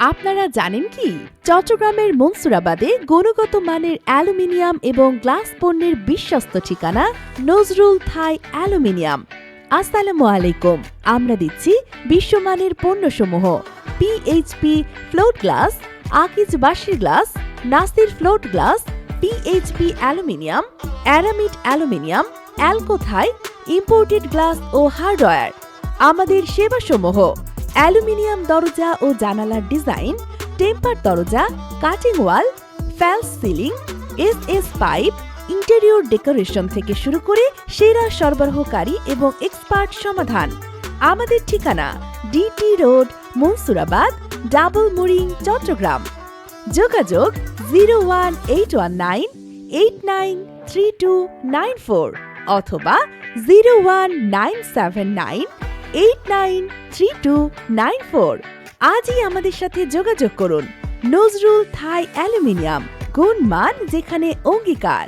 আপনারা জানেন কি চট্টগ্রামের মনসুরাবাদে গুণগত মানের অ্যালুমিনিয়াম এবং গ্লাস পণ্যের বিশ্বস্ত ঠিকানা নজরুল থাই অ্যালুমিনিয়াম। আসসালামু আলাইকুম। আমরা দিচ্ছি বিশ্বমানের পণ্যসমূহ পিএইচপি ফ্লোট গ্লাস, আকিজ বাঁশের glass, Nasir float glass, PHP aluminium, aramid aluminium, অ্যালকোথাই, ইম্পোর্টেড গ্লাস ও হার্ডওয়্যার। আমাদের সেবাসমূহ অ্যালুমিনিয়াম দরজা ও জানালার ডিজাইন, টেম্পার দরজা, curtain wall, false ceiling, SS pipe, interior decoration থেকে শুরু করে সেরা সরবরাহকারী এবং এক্সপার্ট সমাধান। আমাদের ঠিকানা DT road, Mansurabad, Double Mooring, Chittagong. যোগাযোগ 01819893294 অথবা 01979893294। আজই আমাদের সাথে যোগাযোগ করুন। নজরুল থাই অ্যালুমিনিয়াম, গুণমান যেখানে অঙ্গীকার।